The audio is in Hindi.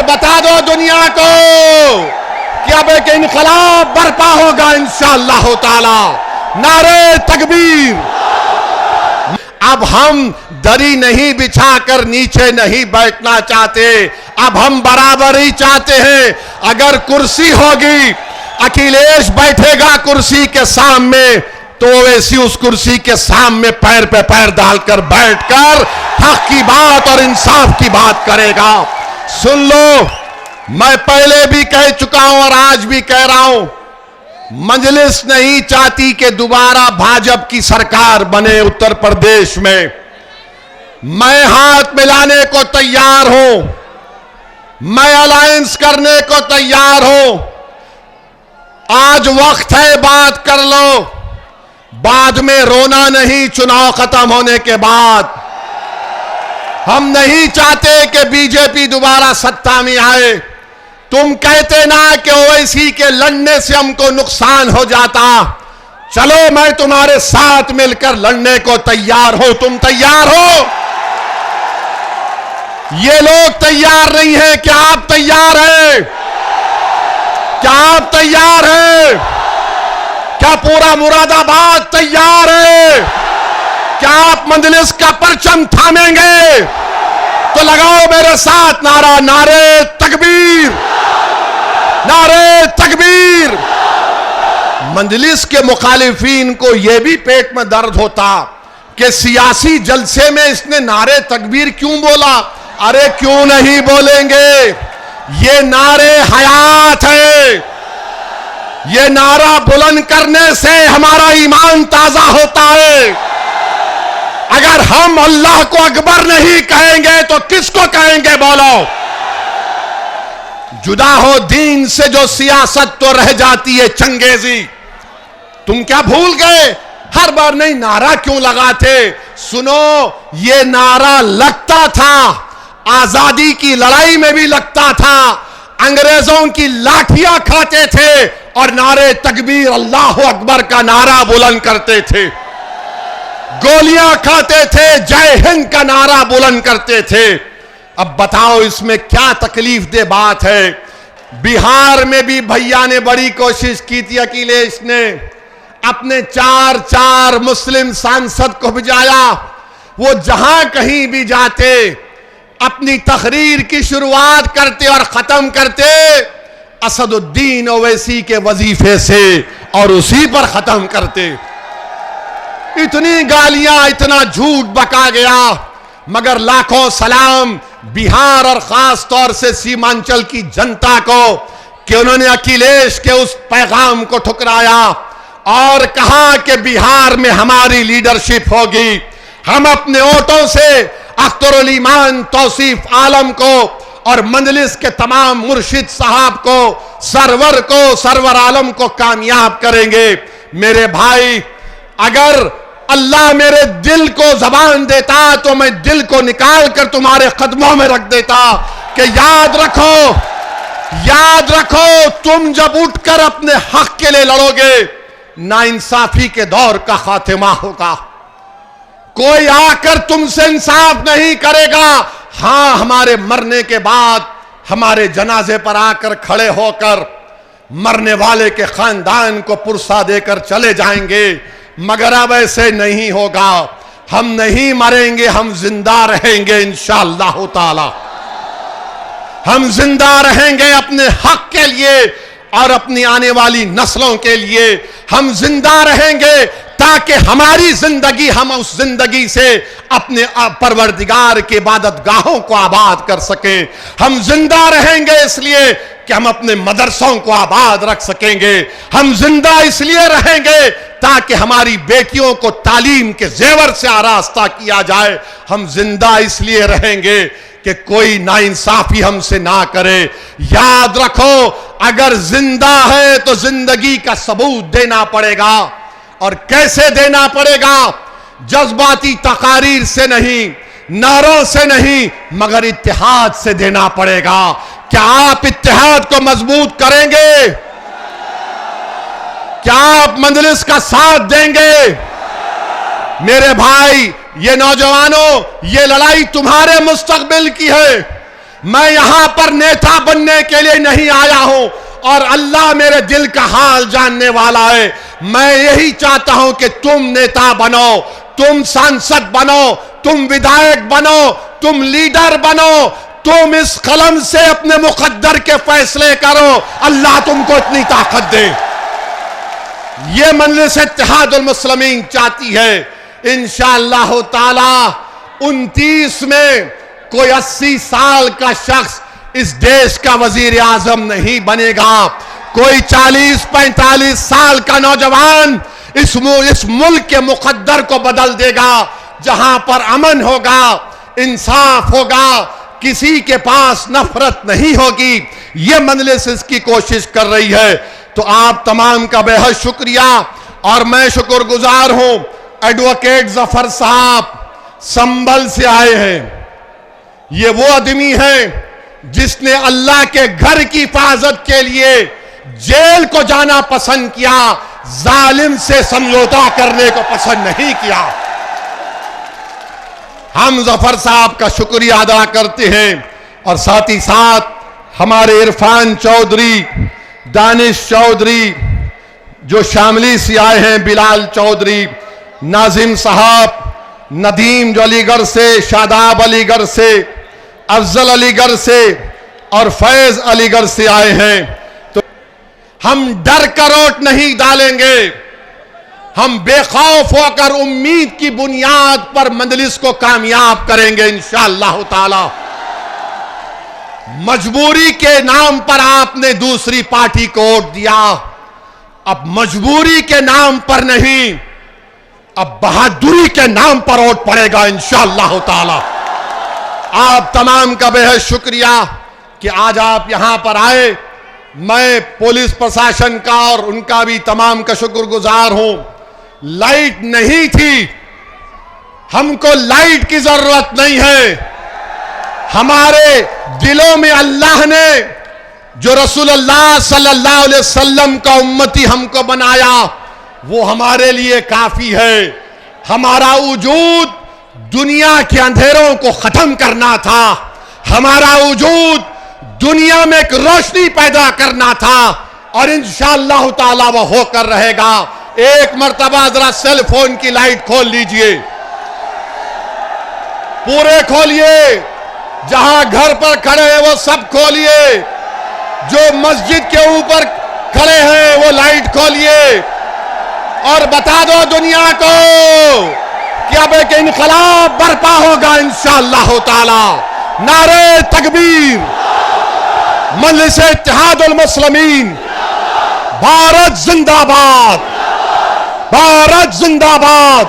बता दो दुनिया को कि अब एक इनकलाब बर्पा होगा इंशाअल्लाह ताला। नारे तकबीर। अब हम दरी नहीं बिछाकर नीचे नहीं बैठना चाहते, अब हम बराबरी चाहते हैं। अगर कुर्सी होगी, अखिलेश बैठेगा कुर्सी के सामने, तो वैसी उस कुर्सी के सामने पैर पे पैर डालकर बैठकर हक की बात और इंसाफ की बात करेगा। सुन लो, मैं पहले भी कह चुका हूं और आज भी कह रहा हूं, मजलिस नहीं चाहती कि दोबारा भाजपा की सरकार बने उत्तर प्रदेश में। मैं हाथ मिलाने को तैयार हूं, मैं अलायंस करने को तैयार हूं। आज वक्त है, बात कर लो, बाद में रोना नहीं चुनाव खत्म होने के बाद। हम नहीं चाहते कि बीजेपी दोबारा सत्ता में आए। तुम कहते ना कि ओवैसी के लड़ने से हमको नुकसान हो जाता, चलो मैं तुम्हारे साथ मिलकर लड़ने को तैयार हूं। तुम तैयार हो? ये लोग तैयार नहीं है, क्या आप तैयार हैं? क्या आप तैयार हैं? क्या पूरा मुरादाबाद तैयार है? क्या आप मजलिस का परचम थामेंगे? तो लगाओ मेरे साथ नारा, नारे तकबीर, नारे तकबीर। मजलिस के मुखालिफिन को यह भी पेट में दर्द होता कि सियासी जलसे में इसने नारे तकबीर क्यों बोला। अरे क्यों नहीं बोलेंगे, ये नारे हयात है। ये नारा बुलंद करने से हमारा ईमान ताजा होता है। अगर हम अल्लाह को अकबर नहीं कहेंगे तो किसको कहेंगे बोलो? जुदा हो दीन से जो सियासत तो रह जाती है चंगेजी। तुम क्या भूल गए? हर बार नहीं नारा क्यों लगाते? सुनो, ये नारा लगता था, आजादी की लड़ाई में भी लगता था, अंग्रेजों की लाठियां खाते थे और नारे तकबीर अल्लाह अकबर का नारा बुलंद करते थे, गोलियां खाते थे, जय हिंद का नारा बुलंद करते थे। अब बताओ इसमें क्या तकलीफ दे बात है? बिहार में भी भैया ने बड़ी कोशिश की थी, अखिलेश ने अपने चार मुस्लिम सांसद को भिजाया। वो जहां कहीं भी जाते अपनी तकरीर की शुरुआत करते और खत्म करते असदुद्दीन ओवैसी के वजीफे से और उसी पर खत्म करते। इतनी गालियां, इतना झूठ बका गया, मगर लाखों सलाम बिहार और खास तौर से सीमांचल की जनता को कि उन्होंने अखिलेश के उस पैगाम को ठुकराया और कहा कि बिहार में हमारी लीडरशिप होगी। हम अपने वोटों से अख्तरुल ईमान तौसीफ आलम को और मंजलिस के तमाम मुर्शिद साहब को, सरवर आलम को कामयाब करेंगे। मेरे भाई, अगर अल्लाह मेरे दिल को जबान देता तो मैं दिल को निकाल कर तुम्हारे कदमों में रख देता कि याद रखो, तुम जब उठकर अपने हक के लिए लड़ोगे, नाइंसाफी के दौर का खात्मा होगा। कोई आकर तुमसे इंसाफ नहीं करेगा। हां, हमारे मरने के बाद हमारे जनाजे पर आकर खड़े होकर मरने वाले के खानदान को पुरसा देकर चले जाएंगे, मगर अब ऐसे नहीं होगा। हम नहीं मरेंगे, हम जिंदा रहेंगे इंशाअल्लाह ताला। हम जिंदा रहेंगे अपने हक के लिए और अपनी आने वाली नस्लों के लिए। हम जिंदा रहेंगे ताकि हमारी जिंदगी, हम उस जिंदगी से अपने परवरदिगार के इबादत गाहों को आबाद कर सकें। हम जिंदा रहेंगे इसलिए कि हम अपने मदरसों को आबाद रख सकेंगे। हम जिंदा इसलिए रहेंगे ताकि हमारी बेटियों को तालीम के जेवर से आरास्ता किया जाए। हम जिंदा इसलिए रहेंगे कि कोई नाइंसाफी हमसे ना करे। याद रखो, अगर जिंदा है तो जिंदगी का सबूत देना पड़ेगा। और कैसे देना पड़ेगा? जज्बाती तकारीर से नहीं, नारों से नहीं, मगर इत्तेहाद से देना पड़ेगा। क्या आप इत्तेहाद को मजबूत करेंगे? क्या आप मजलिस का साथ देंगे? मेरे भाई, ये नौजवानों, ये लड़ाई तुम्हारे मुस्तकबिल की है। मैं यहां पर नेता बनने के लिए नहीं आया हूं, और अल्लाह मेरे दिल का हाल जानने वाला है। मैं यही चाहता हूं कि तुम नेता बनो, तुम सांसद बनो, तुम विधायक बनो, तुम लीडर बनो, तुम इस कलम से अपने मुकद्दर के फैसले करो। अल्लाह तुमको इतनी ताकत दे। ये मजलिस इत्तेहादुल मुस्लिमीन चाहती है। इंशाअल्लाह ताला 29 में कोई 80 साल का शख्स इस देश का वजीर आजम नहीं बनेगा। कोई 40-45 साल का नौजवान इस मुल्क के मुकद्दर को बदल देगा, जहां पर अमन होगा, इंसाफ होगा, किसी के पास नफरत नहीं होगी। यह मजलिस इसकी कोशिश कर रही है। तो आप तमाम का बेहद शुक्रिया, और मैं शुक्रगुजार हूं। एडवोकेट जफर साहब संभल से आए हैं। ये वो आदमी है जिसने अल्लाह के घर की हिफाजत के लिए जेल को जाना पसंद किया, जालिम से समझौता करने को पसंद नहीं किया। हम जफर साहब का शुक्रिया अदा करते हैं, और साथ ही साथ हमारे इरफान चौधरी, दानिश चौधरी जो शामली से आए हैं, बिलाल चौधरी, नाजिम साहब, नदीम जो अलीगढ़ से, शादाब अलीगढ़ से, अफजल अलीगढ़ से और फैज अलीगढ़ से आए हैं। तो हम डर करोट नहीं डालेंगे, हम बेखौफ होकर उम्मीद की बुनियाद पर मजलिस को कामयाब करेंगे इंशाअल्लाह ताला। मजबूरी के नाम पर आपने दूसरी पार्टी को वोट दिया, अब मजबूरी के नाम पर नहीं, अब बहादुरी के नाम पर वोट पड़ेगा इंशाअल्लाह ताला। आप तमाम का बेहद शुक्रिया कि आज आप यहां पर आए। मैं पुलिस प्रशासन का और उनका भी तमाम का शुक्रगुजार हूं। लाइट नहीं थी, हमको लाइट की जरूरत नहीं है। हमारे दिलों में अल्लाह ने जो रसूलुल्लाह सल्लल्लाहु अलैहि वसल्लम का उम्मती हमको बनाया, वो हमारे लिए काफी है। हमारा वजूद दुनिया के अंधेरों को खत्म करना था, हमारा वजूद दुनिया में एक रोशनी पैदा करना था, और इंशाअल्लाह ताला वह होकर रहेगा। एक मर्तबा जरा सेल फोन की लाइट खोल लीजिए, पूरे खोलिए, जहां घर पर खड़े हैं वो सब खोलिए, जो मस्जिद के ऊपर खड़े हैं वो लाइट खोलिए, और बता दो दुनिया को कि अब एक इनकलाब बर्पा होगा इंशाअल्लाह ताला। नारे तकबीर, मजलिस इत्तेहादुल मुस्लिमीन, भारत जिंदाबाद, भारत जिंदाबाद।